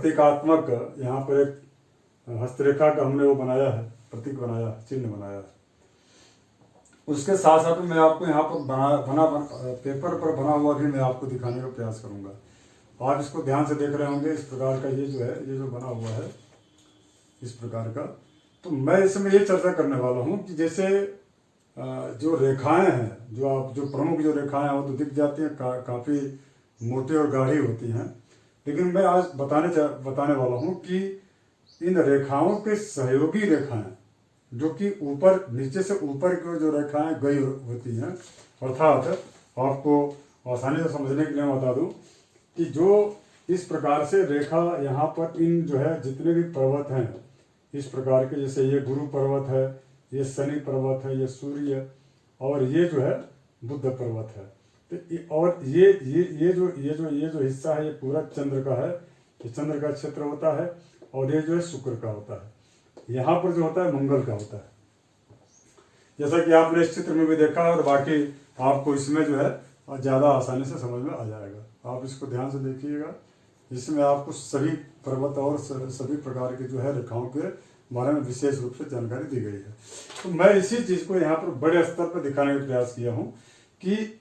प्रतीकात्मक यहाँ पर एक हस्तरेखा का हमने वो बनाया है, प्रतीक बनाया, चिन्ह बनाया है। उसके साथ साथ मैं आपको यहाँ पर पेपर पर बना हुआ भी मैं आपको दिखाने का प्रयास करूँगा। आप इसको ध्यान से देख रहे होंगे। इस प्रकार का ये जो है, ये जो बना हुआ है इस प्रकार का। तो मैं इसमें ये चर्चा करने वाला हूँ कि जैसे जो रेखाएं हैं, जो प्रमुख जो रेखाएं हैं वो तो दिख जाती हैं, काफ़ी मोटी और गाढ़ी होती हैं, लेकिन मैं आज बताने वाला हूँ कि इन रेखाओं के सहयोगी रेखाएं जो कि ऊपर नीचे से ऊपर की जो रेखाएं गई होती हैं, अर्थात आपको आसानी से समझने के लिए मैं बता दूं कि जो इस प्रकार से रेखा यहाँ पर इन जो है जितने भी पर्वत हैं इस प्रकार के, जैसे ये गुरु पर्वत है, ये शनि पर्वत है, ये सूर्य, और ये जो है बुद्ध पर्वत है। तो और ये जो हिस्सा है ये पूरा चंद्र का है, ये चंद्र का क्षेत्र होता है, और ये जो है शुक्र का होता है। यहाँ पर जो होता है मंगल का होता है, जैसा कि आपने इस चित्र में भी देखा, और बाकी आपको इसमें जो है ज़्यादा आसानी से समझ में आ जाएगा। आप इसको ध्यान से देखिएगा, जिसमें आपको सभी पर्वत और सभी प्रकार के जो है रेखाओं के बारे में विशेष रूप से जानकारी दी गई है। तो मैं इसी चीज़ को यहाँ पर बड़े स्तर पर दिखाने का प्रयास किया हूँ कि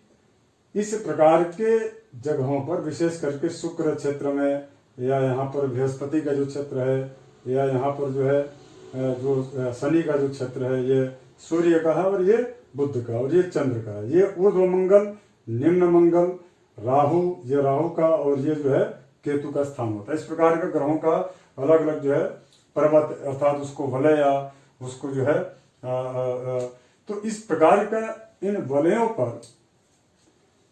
इस प्रकार के जगहों पर, विशेष करके शुक्र क्षेत्र में, या यहाँ पर बृहस्पति का जो क्षेत्र है, या यहाँ पर जो है जो शनि का जो क्षेत्र है, ये सूर्य का है, और ये बुध का, और ये चंद्र का है। ये ऊर्ध्व मंगल, निम्न मंगल, राहु, ये राहु का, और ये जो है केतु का स्थान होता है। इस प्रकार के ग्रहों का अलग अलग जो है पर्वत, अर्थात उसको वलय या उसको जो है तो इस प्रकार का इन वलयों पर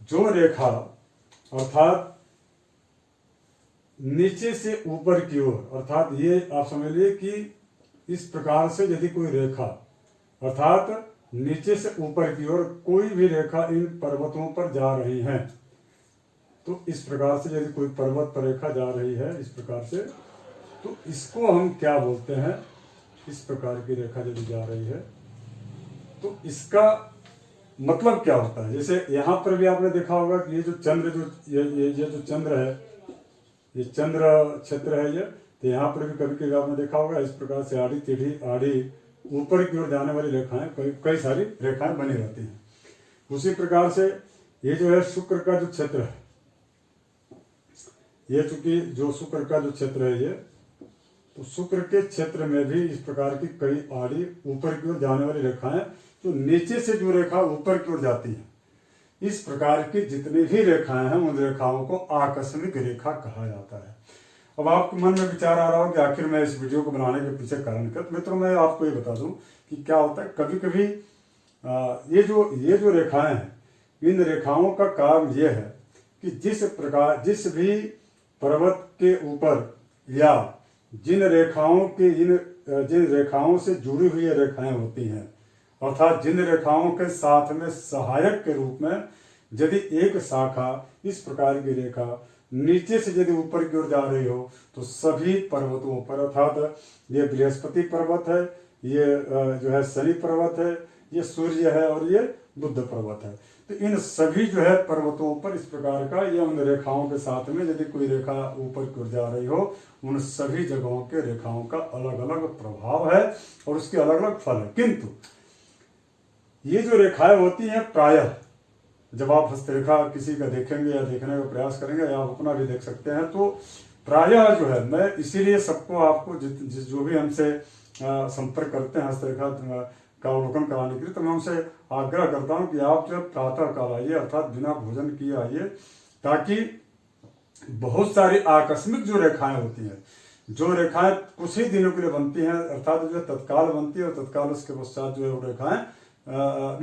जो रेखा, अर्थात नीचे से ऊपर की ओर, अर्थात ये आप समझ लीजिए कि इस प्रकार से यदि कोई रेखा, अर्थात नीचे से ऊपर की ओर कोई भी रेखा इन पर्वतों पर जा रही है, तो इस प्रकार से यदि कोई पर्वत पर रेखा जा रही है इस प्रकार से, तो इसको हम क्या बोलते हैं? इस प्रकार की रेखा यदि जा रही है तो इसका मतलब क्या होता है? जैसे यहाँ पर भी आपने देखा होगा कि ये जो चंद्र, जो ये जो चंद्र है, ये चंद्र क्षेत्र है ये, तो यहाँ पर भी कभी कभी आपने देखा होगा इस प्रकार से आड़ी टेढ़ी आड़ी ऊपर की ओर जाने वाली रेखाएं, कई सारी रेखाएं बनी रहती हैं। उसी प्रकार से ये जो है शुक्र का जो क्षेत्र है, ये चूंकि जो शुक्र का जो क्षेत्र है ये, तो शुक्र के क्षेत्र में भी इस प्रकार की कई आड़ी ऊपर की ओर जाने वाली रेखाएं, तो नीचे से जो रेखा ऊपर की ओर जाती है, इस प्रकार की जितनी भी रेखाएं हैं उन रेखाओं को आकस्मिक रेखा कहा जाता है। अब आपके मन में विचार आ रहा हो कि आखिर मैं इस वीडियो को बनाने के पीछे कारण क्या? मित्रों, मैं आपको ये बता दूं कि क्या होता है, कभी कभी ये जो रेखाएं हैं, इन रेखाओं का काम ये है कि जिस भी पर्वत के ऊपर या जिन रेखाओं से जुड़ी हुई रेखाएं होती हैं, अर्थात जिन रेखाओं के साथ में सहायक के रूप में यदि एक शाखा इस प्रकार की रेखा नीचे से यदि ऊपर की ओर जा रही हो, तो सभी पर्वतों पर, अर्थात ये बृहस्पति पर्वत है, ये जो है शनि पर्वत है, ये सूर्य है, और ये बुध पर्वत है, तो इन सभी जो है पर्वतों पर इस प्रकार का या उन रेखाओं के साथ में यदि कोई रेखा ऊपर की ओर जा रही हो, उन सभी जगहों के रेखाओं का अलग अलग प्रभाव है और उसके अलग अलग फल है। किंतु ये जो रेखाएं होती हैं, प्रायः जब आप हस्तरेखा किसी का देखेंगे या देखने का प्रयास करेंगे, या आप अपना भी देख सकते हैं, तो प्रायः जो है, मैं इसीलिए सबको आपको जो भी हमसे संपर्क करते हैं हस्तरेखा का अवलोकन कराने के लिए, तो मैं उनसे आग्रह करता हूं कि आप जो प्रातः काल आइए, अर्थात बिना भोजन किए आइए, ताकि बहुत सारी आकस्मिक जो रेखाएं होती हैं, जो रेखाएं कुछ ही दिनों के लिए बनती हैं, अर्थात जो तत्काल बनती है और तत्काल उसके पश्चात जो है वो रेखाएं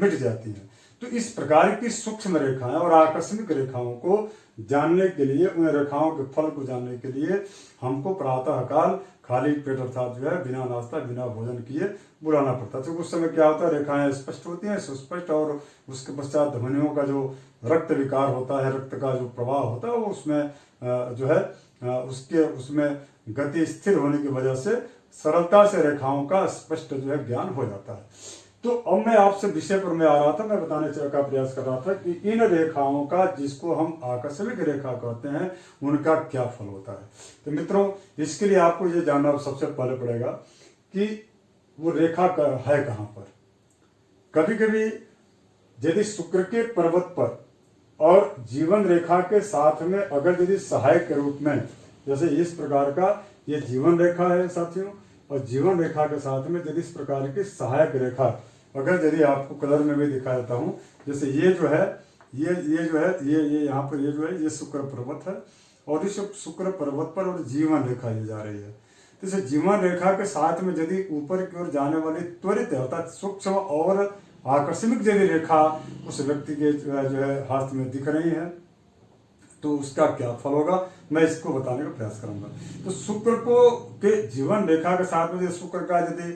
मिट जाती हैं, तो इस प्रकार की सूक्ष्म रेखाएं और आकस्मिक रेखाओं को जानने के लिए, उन रेखाओं के फल को जानने के लिए हमको प्रातः काल खाली पेट, अर्थात जो है बिना नाश्ता बिना भोजन किए बुलाना पड़ता है। तो उस समय क्या होता है, रेखाएं स्पष्ट होती हैं, सुस्पष्ट, और उसके पश्चात ध्वनियों का जो रक्त विकार होता है, रक्त का जो प्रवाह होता है, वो उसमें जो है उसमें गति स्थिर होने की वजह से सरलता से रेखाओं का स्पष्ट जो है ज्ञान हो जाता है। तो अब मैं आपसे विषय पर मैं आ रहा था, मैं बताने का प्रयास कर रहा था कि इन रेखाओं का, जिसको हम आकस्मिक रेखा कहते हैं, उनका क्या फल होता है। तो मित्रों, इसके लिए आपको ये जानना सबसे पहले पड़ेगा कि वो रेखा है कहाँ पर। कभी कभी यदि शुक्र के पर्वत पर और जीवन रेखा के साथ में अगर यदि सहायक के रूप में, जैसे इस प्रकार का ये जीवन रेखा है साथियों, और जीवन रेखा के साथ में यदि इस प्रकार की सहायक रेखा, अगर यदि आपको कलर में भी दिखा देता हूँ, जैसे ये जो है, ये जो है, ये यहाँ पर ये जो है, ये शुक्र पर्वत है, और इस शुक्र पर्वत पर और जीवन रेखा ये जा रही है। तो इस जीवन रेखा के साथ में यदि ऊपर की ओर जाने वाली त्वरित अर्थात सूक्ष्म और आकस्मिक यदि रेखा उस व्यक्ति के जो है हाथ में दिख रही है, तो उसका क्या फल होगा, मैं इसको बताने का प्रयास करूंगा। तो शुक्र को के जीवन रेखा के साथ में शुक्र का यदि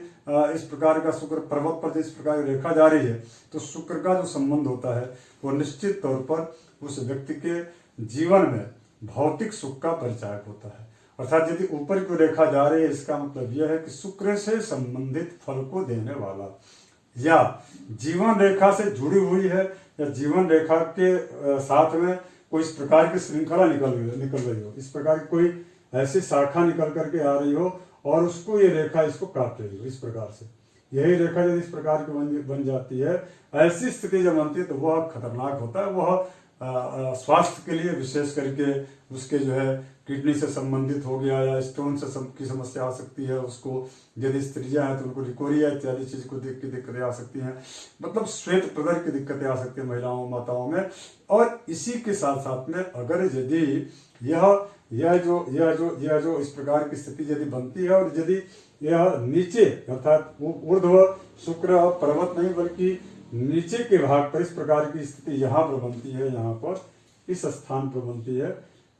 इस प्रकार का शुक्र पर्वत पर इस प्रकार की रेखा जा रही है, तो शुक्र का जो संबंध होता है वो निश्चित तौर पर उस व्यक्ति के जीवन में भौतिक सुख का परिचायक होता है। अर्थात यदि ऊपर की रेखा जा रही है, इसका मतलब यह है कि शुक्र से संबंधित फल को देने वाला, या जीवन रेखा से जुड़ी हुई है, या जीवन रेखा के साथ में कोई इस प्रकार की श्रृंखला निकल रही हो, इस प्रकार की कोई ऐसी शाखा निकल करके आ रही हो और उसको ये रेखा इसको काट रही हो, इस प्रकार से यही रेखा यदि इस प्रकार की बन जाती है, ऐसी स्थिति जब बनती है तो वह खतरनाक होता है। वह स्वास्थ्य के लिए विशेष करके उसके जो है किडनी से संबंधित हो गया, या स्टोन से की समस्या आ सकती है उसको, यदि स्त्रियां हैं तो उनको रिकोरिया इत्यादि चीज को देख के दिक्कतें आ सकती हैं, मतलब श्वेत प्रदर की दिक्कतें आ सकती है महिलाओं माताओं में। और इसी के साथ साथ में अगर यदि यह जो इस प्रकार की स्थिति यदि बनती है, और यदि यह नीचे अर्थात ऊर्ध्व शुक्र पर्वत नहीं बल्कि नीचे के भाग पर इस प्रकार की स्थिति यहाँ पर बनती है, यहाँ पर इस स्थान पर बनती है,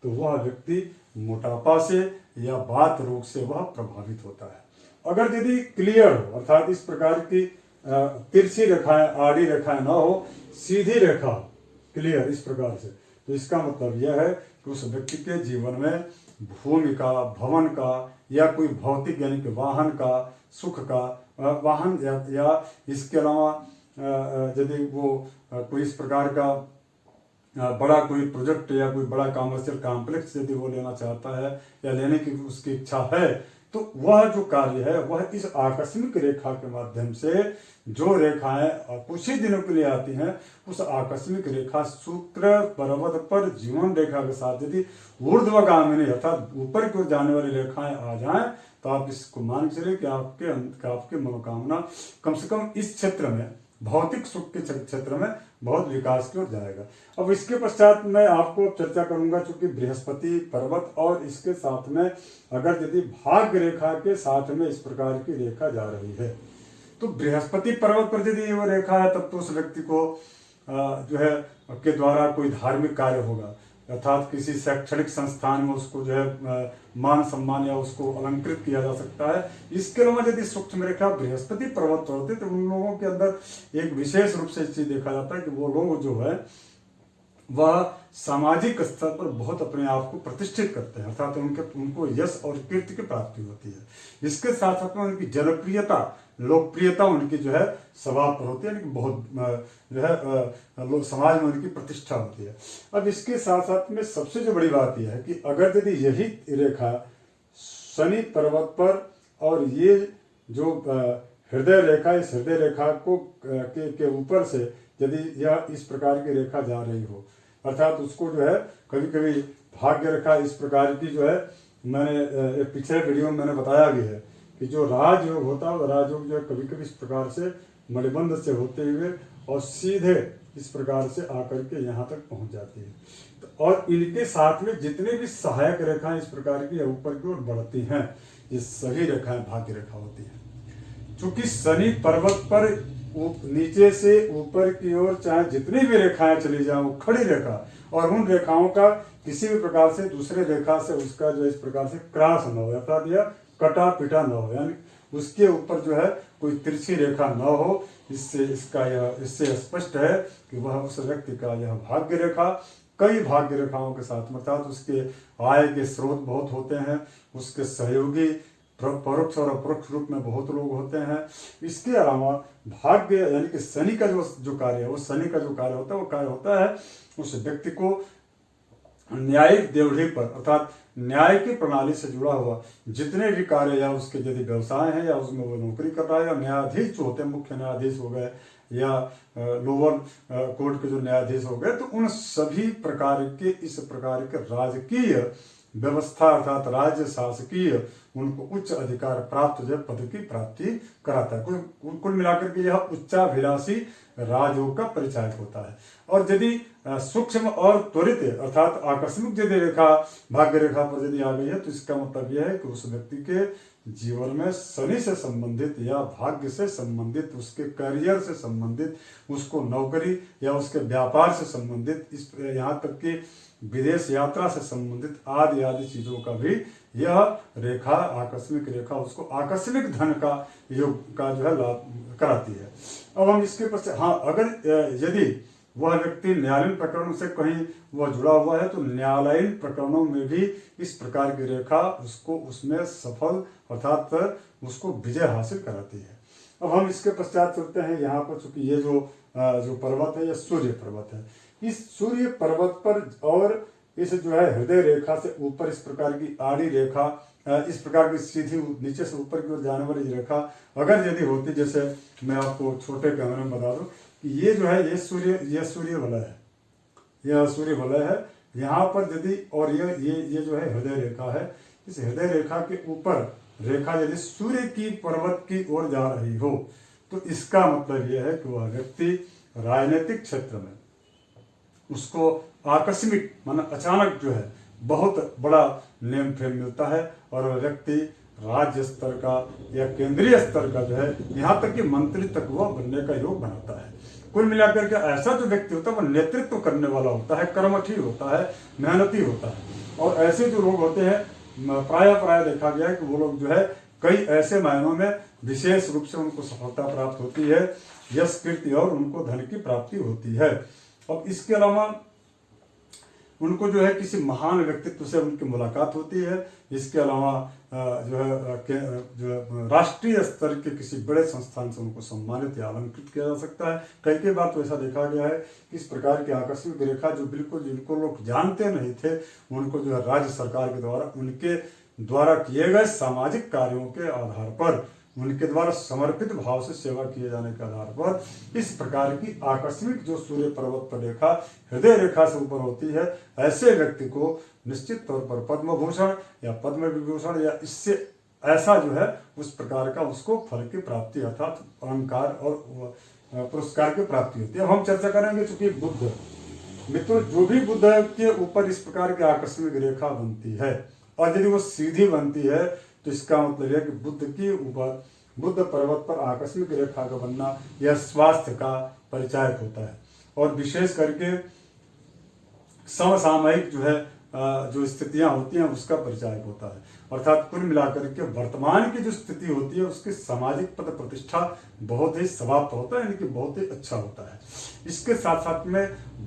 तो वह व्यक्ति मोटापा से या वात रोग से वह प्रभावित होता है। अगर यदि क्लियर हो, अर्थात इस प्रकार की तिरछी रेखाएं, आड़ी रेखाएं ना हो, सीधी रेखा क्लियर इस प्रकार से, तो इसका मतलब यह है कि उस व्यक्ति के जीवन में भूमि का, भवन का, या कोई भौतिक यानी कि वाहन का, सुख का वाहन, या इसके अलावा यदि वो कोई इस प्रकार का बड़ा कोई प्रोजेक्ट या कोई बड़ा कमर्शियल कॉम्प्लेक्स यदि वो लेना चाहता है या लेने की उसकी इच्छा है, तो वह जो कार्य है वह इस आकस्मिक रेखा के माध्यम से, जो रेखाएं कुछ ही दिनों के लिए आती हैं, उस आकस्मिक रेखा शुक्र पर्वत पर जीवन रेखा के साथ यदि ऊर्ध्वगामिनी अर्थात ऊपर की ओर जाने वाली रेखाएं आ जाएं, तो आप इसको मान चलिए कि आपके मनोकामना कम से कम इस क्षेत्र में, भौतिक सुख के क्षेत्र में बहुत विकास की ओर जाएगा। अब इसके पश्चात मैं आपको चर्चा करूंगा, चूंकि बृहस्पति पर्वत और इसके साथ में अगर यदि भाग्य रेखा के साथ में इस प्रकार की रेखा जा रही है, तो बृहस्पति पर्वत पर यदि वो रेखा है, तब तो उस व्यक्ति को जो है के द्वारा कोई धार्मिक कार्य होगा, अर्थात किसी शैक्षणिक संस्थान में उसको जो है मान सम्मान या उसको अलंकृत किया जा सकता है। इसके अलावा यदि सूक्ष्म रेखा बृहस्पति पर्वत पर होती, तो उन लोगों के अंदर एक विशेष रूप से चीज देखा जाता है कि वो लोग जो है वह सामाजिक स्तर पर बहुत अपने आप को प्रतिष्ठित करते हैं, अर्थात उनको यश और कीर्ति की प्राप्ति होती है। इसके साथ साथ में उनकी जनप्रियता, लोकप्रियता उनकी जो है स्वभाव पर होती है, यानी कि बहुत जो है समाज में उनकी प्रतिष्ठा होती है। अब इसके साथ साथ में सबसे जो बड़ी बात यह है कि अगर यदि यही रेखा शनि पर्वत पर और ये जो हृदय रेखा, इस हृदय रेखा को के ऊपर से यदि यह इस प्रकार की रेखा जा रही हो, अर्थात उसको जो है कभी कभी भाग्य रेखा इस प्रकार की जो है, मैंने पिछले वीडियो में मैंने बताया भी है कि जो राजयोग होता है, वो राजयोग जो है कभी कभी इस प्रकार से मणिबंध से होते हुए और सीधे इस प्रकार से आकर के यहाँ तक पहुंच जाती है। तो और इनके साथ में जितने भी सहायक रेखाएं इस प्रकार की ऊपर की ओर बढ़ती हैं, ये सभी रेखाएं भाग्य रेखा होती हैं। चूंकि शनि पर्वत पर नीचे से ऊपर की ओर चाहे जितनी भी रेखाएं चली जाए, वो खड़ी रेखा, और उन रेखाओं का किसी भी प्रकार से दूसरे रेखा से उसका जो इस प्रकार से क्रॉस न हो, अर्थात यह कटा पिटा न हो, यानी उसके ऊपर जो है कोई तिरछी रेखा न हो। इससे स्पष्ट है कि वह उस व्यक्ति का यह भाग्य रेखा कई भाग्य रेखाओं के साथ, अर्थात उसके आय के स्रोत बहुत होते हैं, उसके सहयोगी परोक्ष और अपरोक्ष रूप में बहुत लोग होते हैं। इसके अलावा भाग्य यानी कि शनि का जो कार्य है, वो शनि का जो कार्य होता है, वो कार्य होता है उस व्यक्ति को न्यायिक देवढ़ी पर अर्थात न्याय की प्रणाली से जुड़ा हुआ जितने भी कार्य या उसके यदि व्यवसाय हैं या उसमें वो नौकरी कर रहा है, या न्यायाधीश जो होते हैं, मुख्य न्यायाधीश हो गए या लोअर कोर्ट के जो न्यायाधीश हो गए, तो उन सभी प्रकार के इस प्रकार के राजकीय व्यवस्था अर्थात राज्य शासकीय उनको उच्च अधिकार प्राप्त जो पद की प्राप्ति कराता है। कुल मिलाकर के यह उच्चाभिलाषी राजयोग का परिचायक होता है। और यदि सूक्ष्म और त्वरित अर्थात आकस्मिक यदि रेखा भाग्य रेखा पर यदि आ गई है, तो इसका मतलब यह है कि उस व्यक्ति के जीवन में शनि से संबंधित या भाग्य से संबंधित, उसके करियर से संबंधित, उसको नौकरी या उसके व्यापार से संबंधित, इस यहाँ तक कि विदेश यात्रा से संबंधित आदि आदि चीजों का भी यह रेखा आकस्मिक रेखा उसको आकस्मिक धन का योग का जो है लाभ कराती है। अब हम इसके पश्चात अगर यदि वह व्यक्ति न्यायालयीन प्रकरणों से कहीं वह जुड़ा हुआ है, तो न्यायालयीन प्रकरणों में भी इस प्रकार की रेखा उसको उसमें सफल अर्थात उसको विजय हासिल कराती है। अब हम इसके पश्चात चलते हैं यहाँ पर, चूंकि ये जो पर्वत है, यह सूर्य पर्वत है। इस सूर्य पर्वत पर और इस जो है हृदय रेखा से ऊपर इस प्रकार की आड़ी रेखा, इस प्रकार की सीधी नीचे से ऊपर की ओर जाने वाली रेखा अगर यदि होती, जैसे मैं आपको छोटे कैमरे में बता दूं कि ये जो है ये सूर्य वलय है, यह सूर्य वलय है। यहाँ पर यदि और ये जो है हृदय रेखा है, इस हृदय रेखा के ऊपर रेखा यदि सूर्य की पर्वत की ओर जा रही हो, तो इसका मतलब यह है कि वह व्यक्ति राजनीतिक क्षेत्र में उसको आकस्मिक माना अचानक जो है बहुत बड़ा नेम फेम मिलता है, और वह व्यक्ति राज्य स्तर का या केंद्रीय स्तर का जो है यहाँ तक कि मंत्री तक वह बनने का योग बनाता है। कुल मिलाकर के ऐसा जो व्यक्ति होता है वह नेतृत्व करने वाला होता है, कर्मठी होता है, मेहनती होता है। और ऐसे जो लोग होते हैं प्राय देखा गया है कि वो लोग जो है कई ऐसे मायनों में विशेष रूप से उनको सफलता प्राप्त होती है, यश कीर्ति और उनको धन की प्राप्ति होती है। अब इसके अलावा उनको जो है किसी महान व्यक्तित्व से उनकी मुलाकात होती है। इसके अलावा जो राष्ट्रीय स्तर के किसी बड़े संस्थान से उनको सम्मानित या अलंकृत किया जा सकता है। कई बार तो ऐसा देखा गया है कि इस प्रकार की आकस्मिक रेखा जो बिल्कुल जिनको लोग जानते नहीं थे, उनको जो है राज्य सरकार के द्वारा उनके द्वारा किए गए सामाजिक कार्यों के आधार पर, उनके द्वारा समर्पित भाव से सेवा किए जाने के आधार पर इस प्रकार की आकस्मिक जो सूर्य पर्वत पर रेखा हृदय रेखा से ऊपर होती है, ऐसे व्यक्ति को निश्चित तौर पर पद्म भूषण या पद्म विभूषण या इससे ऐसा जो है उस प्रकार का उसको फल की प्राप्ति अर्थात अलंकार और पुरस्कार की प्राप्ति होती है। अब हम चर्चा करेंगे चूंकि बुध मित्रों, जो भी बुध के ऊपर इस प्रकार की आकस्मिक रेखा बनती है और यदि वो सीधी बनती है, तो इसका मतलब है कि बुध के ऊपर बुध पर्वत पर आकस्मिक रेखा का बनना यह स्वास्थ्य का परिचायक होता है। और विशेष करके समसामयिक जो है जो स्थितियां होती हैं उसका परिचायक होता है। अर्थात कुल मिलाकर के वर्तमान की जो स्थिति होती है उसकी सामाजिक पद प्रतिष्ठा बहुत ही समाप्त होता है, यानी कि बहुत ही अच्छा होता है। इसके साथ साथ में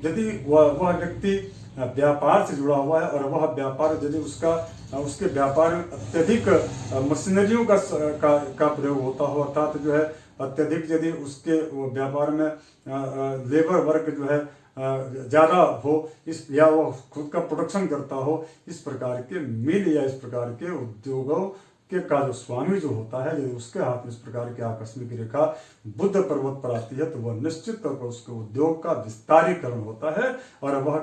यदि वह व्यक्ति व्यापार से जुड़ा हुआ है और वह व्यापार यदि उसके व्यापार में अत्यधिक मशीनरियों का प्रयोग होता हो, अर्थात जो है अत्यधिक यदि उसके व्यापार में लेबर वर्क जो है ज्यादा हो, इस या वो खुद का प्रोडक्शन करता हो, इस प्रकार के मिल या इस प्रकार के उद्योगों के का जो स्वामी जो होता है, यदि उसके हाथ में इस प्रकार की आकस्मिक रेखा बुध पर्वत पर आती है, तो वह निश्चित तौर पर उसके उद्योग का विस्तारीकरण होता है और वह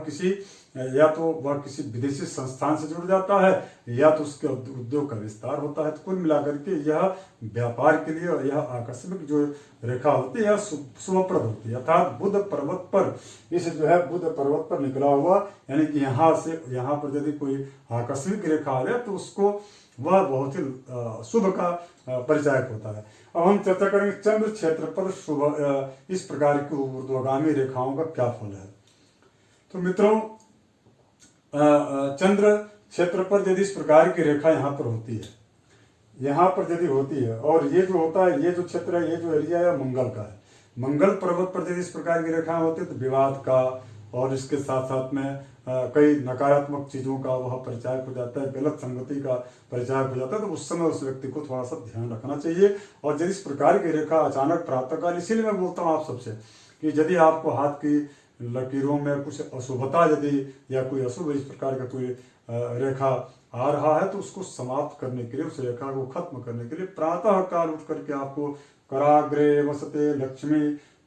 किसी विदेशी संस्थान से जुड़ जाता है या तो उसके उद्योग का विस्तार होता है। तो कुल मिलाकर के यह व्यापार के लिए और यह आकस्मिक जो रेखा होती है शुभप्रद होती है। अर्थात बुध पर्वत पर इस जो है बुध पर्वत पर निकला हुआ, यानी कि यहाँ पर यदि कोई आकस्मिक रेखा आ जाए तो उसको वह बहुत ही शुभ का परिचायक होता है। अब हम चर्चा करेंगे चंद्र क्षेत्र पर शुभ इस प्रकार की ऊर्ध्वगामी रेखाओं का क्या फल है। तो मित्रों, चंद्र क्षेत्र पर यदि इस प्रकार की रेखा यहाँ पर होती है, यहाँ पर यदि होती है, और ये जो होता है, ये जो क्षेत्र है, ये जो एरिया है मंगल का है। मंगल पर्वत पर यदि इस प्रकार की रेखाएं होती है तो विवाद का, और इसके साथ साथ में कई नकारात्मक चीज़ों का वह परिचय हो जाता है, गलत संगति का परिचय हो जाता है, तो उस समय उस व्यक्ति को थोड़ा सा ध्यान रखना चाहिए। और यदि इस प्रकार की रेखा अचानक प्रातःकाल, इसीलिए मैं बोलता हूँ आप सबसे कि यदि आपको हाथ की लकीरों में कुछ अशुभता यदि या कोई अशुभ इस प्रकार का कोई रेखा आ रहा है, तो उसको समाप्त करने के लिए, उस रेखा को खत्म करने के लिए प्रातः काल उठ करके आपको कराग्रे वसते लक्ष्मी,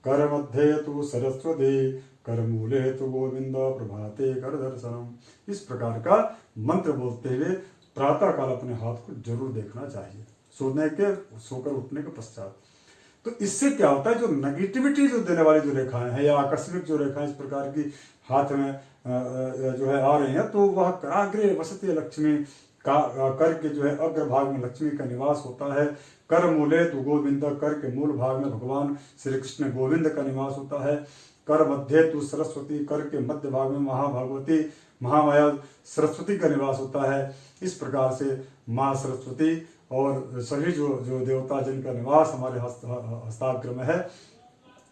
कर मध्य तु सरस्वती, कर मूले तो गोविंद, प्रभाते कर दर्शनम, इस प्रकार का मंत्र बोलते हुए प्रातः काल अपने हाथ को जरूर देखना चाहिए सोकर उठने के पश्चात। तो इससे क्या होता है, जो नेगेटिविटी जो देने वाली जो रेखाएं हैं या आकस्मिक जो रेखाएं इस प्रकार की हाथ में जो है आ रही हैं, तो वह कराग्रे वसते लक्ष्मी का कर के जो है अग्रभाग में लक्ष्मी का निवास होता है, कर मूले तो गोविंद, कर के मूल भाग में भगवान श्री कृष्ण गोविंद का निवास होता है, कर मध्य तु सरस्वती, कर के मध्य भाग में महाभागवती महामाया सरस्वती का निवास होता है। इस प्रकार से माँ सरस्वती और सभी जो देवता जिनका निवास हमारे हस्ताग्र में है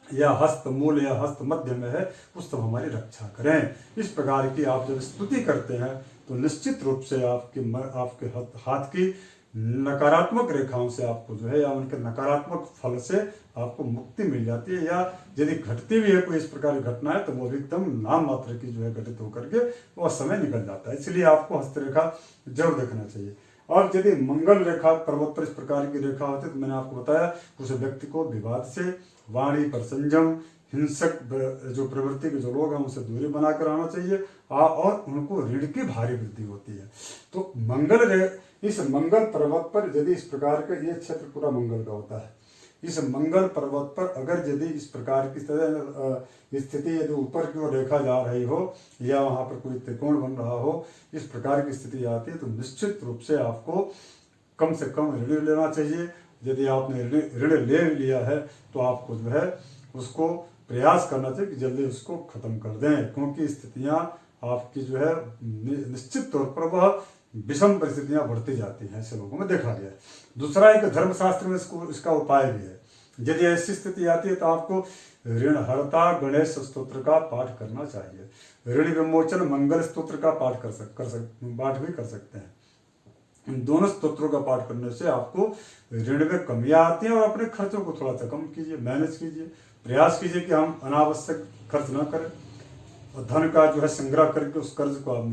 या हस्त मूल या हस्त मध्य में है, उस सब हमारी रक्षा करें। इस प्रकार की आप जब स्तुति करते हैं तो निश्चित रूप से आपके हाथ की नकारात्मक रेखाओं से आपको जो है या उनके नकारात्मक फल से आपको मुक्ति मिल जाती है, या यदि घटती भी है कोई इस प्रकार की घटना है तो वो भी एकदम नाम मात्र की जो है घटित होकर के वह समय निकल जाता है। इसलिए आपको हस्तरेखा जरूर देखना चाहिए। और यदि मंगल रेखा पर्वत पर इस प्रकार की रेखा होती है तो मैंने आपको बताया उस व्यक्ति को विवाद से, वाणी पर संयम, हिंसक जो प्रवृत्ति के जो लोग हैं उनसे दूरी बनाकर आना चाहिए, और उनको ऋण की भारी वृद्धि होती है। तो इस मंगल पर्वत पर यदि इस प्रकार का ये क्षेत्र पूरा मंगल का होता है, इस मंगल पर्वत पर अगर यदि इस प्रकार की स्थिति यदि ऊपर की ओर रेखा जा रही हो या वहां पर कोई त्रिकोण बन रहा हो, इस प्रकार की स्थिति आती है तो निश्चित रूप से आपको कम से कम ऋण लेना चाहिए। यदि आपने ऋण ले लिया है तो आपको जो है उसको प्रयास करना चाहिए कि जल्दी उसको खत्म कर दें, क्योंकि स्थितियां आपकी जो है निश्चित तौर पर वह विषम परिस्थितियां बढ़ती जाती हैं, ऐसे लोगों में देखा गया है। दूसरा एक धर्मशास्त्र में इसका उपाय भी है। यदि ऐसी स्थिति आती है तो आपको ऋणहर्ता गणेश स्तोत्र का पाठ करना चाहिए। ऋण विमोचन मंगल स्तोत्र का पाठ भी कर सकते हैं। इन दोनों स्तोत्रों का पाठ करने से आपको ऋण में कमियां आती हैं और अपने खर्चों को थोड़ा सा कम कीजिए, मैनेज कीजिए, प्रयास कीजिए कि हम अनावश्यक खर्च न करें और धन का जो है संग्रह करके उस कर्ज को आप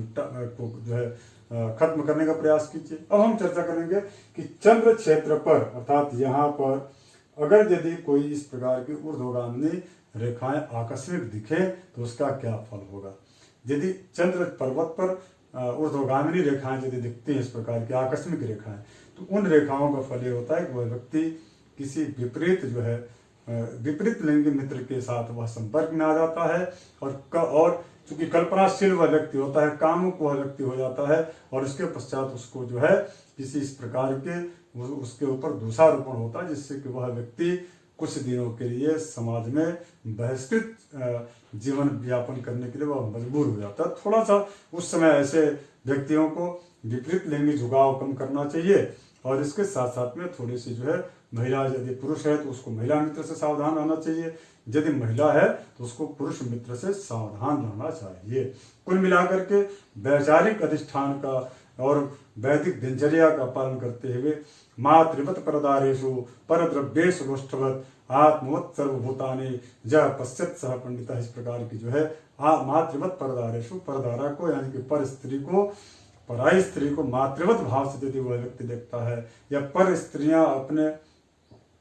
जो है खत्म करने का प्रयास कीजिए। अब हम चर्चा करेंगे कि चंद्र क्षेत्र पर अर्थात यहाँ पर अगर यदि कोई इस प्रकार की ऊर्ध्वगामी रेखाएं आकस्मिक दिखे तो उसका क्या फल होगा। यदि चंद्र पर्वत पर ऊर्ध्वगामिनी रेखाएं यदि दिखती हैं इस प्रकार की आकस्मिक रेखाएं, तो उन रेखाओं का फल ये होता है कि वह व्यक्ति किसी विपरीत लिंगी मित्र के साथ वह संपर्क में आ जाता है और चूंकि कल्पनाशील वह व्यक्ति होता है, कामुक वह व्यक्ति हो जाता है और उसके पश्चात उसको जो है किसी इस प्रकार के उसके ऊपर दोषारोपण होता है, जिससे कि वह व्यक्ति कुछ दिनों के लिए समाज में बहिष्कृत जीवन यापन करने के लिए वह मजबूर हो जाता है। थोड़ा सा उस समय ऐसे व्यक्तियों को विपरीत लिंगी झुकाव कम करना चाहिए और इसके साथ साथ में थोड़ी सी जो है महिला, यदि पुरुष है तो उसको महिला मित्र से सावधान रहना चाहिए, यदि महिला है तो उसको पुरुष मित्र से सावधान रहना चाहिए। कुल मिलाकर के वैचारिक अधिष्ठान का और वैदिक दिनचर्या का पालन करते हुए मातृवत परदारेषु परद्रव्येषु गोष्ठवत आत्मवत सर्वभूतानि जह पश्चात सह पंडित, इस प्रकार की जो है मातृवत परदारेषु, परदारा को यानी कि पर स्त्री को, पराई स्त्री को मातृवत भाव से यदि वह व्यक्ति देखता है या पर स्त्रियां अपने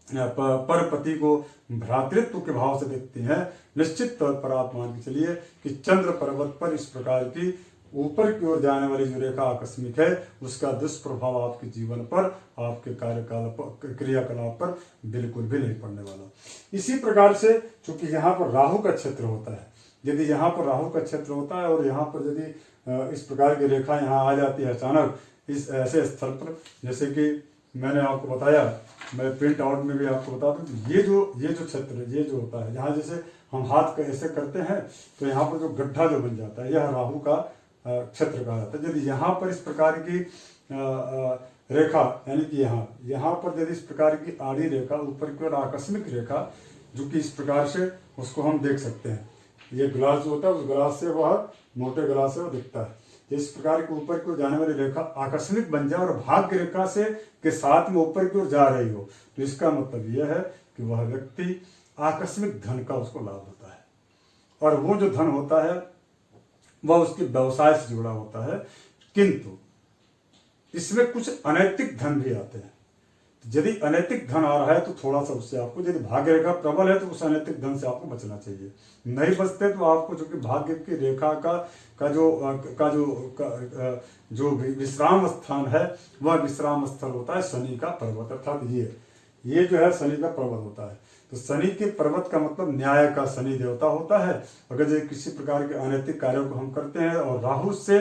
पर पति को भ्रातृत्व के भाव से देखती हैं, निश्चित तौर पर आप मान के चलिए कि चंद्र पर्वत पर इस प्रकार की ऊपर की ओर जाने वाली जो रेखा आकस्मिक है उसका दुष्प्रभाव आपके जीवन पर, आपके क्रियाकलाप पर बिल्कुल भी नहीं पड़ने वाला। इसी प्रकार से चूंकि यहाँ पर राहु का क्षेत्र होता है, यदि यहाँ पर राहु का क्षेत्र होता है और यहाँ पर यदि इस प्रकार की रेखा यहाँ आ जाती है अचानक इस ऐसे स्थल पर, जैसे कि मैंने आपको बताया, मैं प्रिंट आउट में भी आपको बता दूं, ये जो क्षेत्र ये जो होता है, जहाँ जैसे हम हाथ का ऐसे करते हैं तो यहाँ पर जो गड्ढा जो बन जाता है यह राहु का क्षेत्र कहा जाता है। यदि यहाँ पर इस प्रकार की रेखा यानी कि यहाँ पर यदि इस प्रकार की आड़ी रेखा ऊपर की ओर आकस्मिक रेखा जो कि इस प्रकार से उसको हम देख सकते हैं ये ग्लास जो होता है उस ग्लास से वह मोटे ग्लास से वह दिखता है। इस प्रकार के ऊपर की ओर जाने वाली रेखा आकस्मिक बन जाए और भाग्य रेखा से के साथ में ऊपर की ओर जा रही हो, तो इसका मतलब यह है कि वह व्यक्ति आकस्मिक धन का उसको लाभ होता है, और वो जो धन होता है वह उसके व्यवसाय से जुड़ा होता है। किंतु इसमें कुछ अनैतिक धन भी आते हैं। यदि अनैतिक धन आ रहा है तो थोड़ा सा उससे आपको, यदि भाग्य रेखा प्रबल है तो उस अनैतिक धन से आपको बचना चाहिए। नहीं बचते तो आपको, जो कि भाग्य की रेखा जो विश्राम स्थान है वह विश्राम स्थल होता है शनि का पर्वत, अर्थात ये जो है शनि का पर्वत होता है। तो शनि के पर्वत का मतलब न्याय का शनि देवता होता है। अगर यदि किसी प्रकार के अनैतिक कार्यों को हम करते हैं और राहु से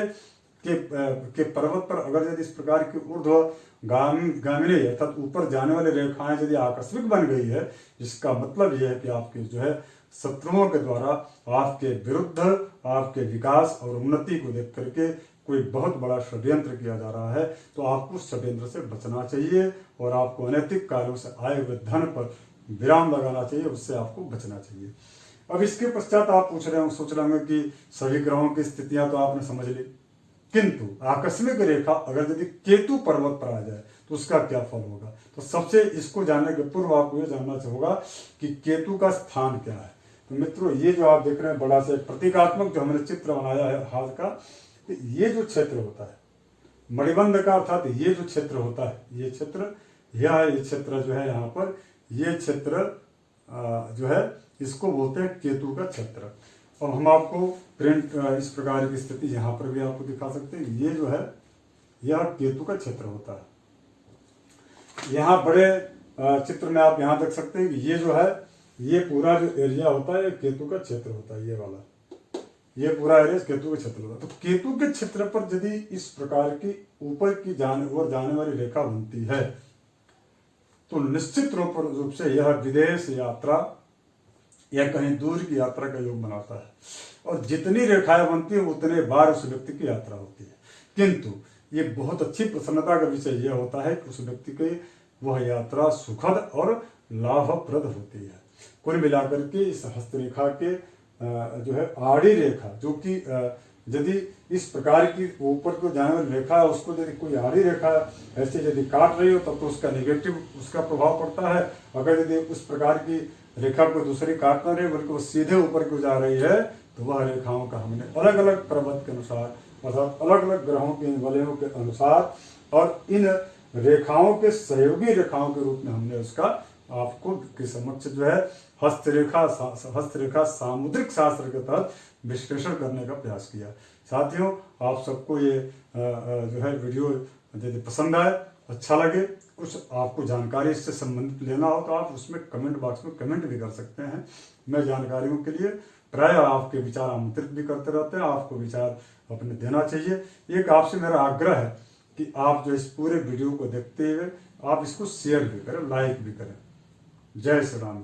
के पर्वत पर अगर यदि इस प्रकार की ऊर्ध्वगामिनी अर्थात ऊपर जाने वाली रेखाएं यदि आकस्मिक बन गई है, इसका मतलब यह है कि आपके जो है शत्रुओं के द्वारा आपके विरुद्ध आपके विकास और उन्नति को देख करके कोई बहुत बड़ा षड्यंत्र किया जा रहा है। तो आपको षड्यंत्र से बचना चाहिए और आपको अनैतिक कार्यों से आए हुए धन पर विराम लगाना चाहिए, उससे आपको बचना चाहिए। अब इसके पश्चात आप सोच रहे होंगे कि सभी ग्रहों की स्थितियां तो आपने समझ ली, किंतु आकस्मिक रेखा अगर यदि केतु पर्वत पर आ जाए तो उसका क्या फल होगा। तो सबसे इसको जानने के पूर्व आपको यह जानना होगा कि केतु का स्थान क्या है। तो मित्रों, ये जो आप देख रहे हैं बड़ा सा प्रतीकात्मक जो हमने चित्र बनाया है हाथ का, तो ये जो क्षेत्र होता है मणिबंध का, अर्थात ये जो क्षेत्र होता है, ये क्षेत्र जो है यहाँ पर, ये क्षेत्र जो है इसको बोलते हैं केतु का क्षेत्र। और हम आपको प्रिंट इस प्रकार की स्थिति यहाँ पर भी आपको दिखा सकते हैं। ये जो है यह केतु का क्षेत्र होता है। यहाँ बड़े चित्र में आप यहाँ देख सकते हैं कि ये जो है, ये पूरा जो एरिया होता है केतु का क्षेत्र होता है। ये वाला, ये पूरा एरिया केतु का क्षेत्र होता है। तो केतु के क्षेत्र पर यदि इस प्रकार की ऊपर की जाने वाली रेखा बनती है तो निश्चित रूप से यह विदेश यात्रा या कहीं दूर की यात्रा का योग बनाता है। और जितनी रेखाएं बनती है उतने बार उस व्यक्ति की यात्रा होती है। किंतु ये बहुत अच्छी प्रसन्नता का विषय यह होता है कि उस व्यक्ति की वह यात्रा सुखद और लाभप्रद होती है। कुल मिलाकर के इस हस्तरेखा के जो है आड़ी रेखा, जो कि यदि इस प्रकार की ऊपर को जाने वाली रेखा है उसको यदि कोई आड़ी रेखा ऐसे यदि काट रही हो तब तो उसका नेगेटिव उसका प्रभाव पड़ता है। अगर यदि उस प्रकार की रेखा को दूसरी काट ना रही बल्कि वो सीधे ऊपर को जा रही है तो वह रेखाओं का हमने अलग अलग पर्वत के अनुसार, अर्थात अलग अलग ग्रहों के वलयों के अनुसार और इन रेखाओं के सहयोगी रेखाओं के रूप में हमने उसका आपको के समक्ष जो है हस्तरेखा सामुद्रिक शास्त्र के तहत विश्लेषण करने का प्रयास किया। साथियों, आप सबको ये जो है वीडियो यदि पसंद आए, अच्छा लगे, कुछ आपको जानकारी इससे संबंधित लेना हो तो आप उसमें कमेंट बॉक्स में कमेंट भी कर सकते हैं। मैं जानकारियों के लिए प्राय आपके विचार आमंत्रित भी करते रहते हैं, आपको विचार अपने देना चाहिए। एक आपसे मेरा आग्रह है कि आप जो इस पूरे वीडियो को देखते हुए आप इसको शेयर भी करें, लाइक भी करें। जय श्री राम।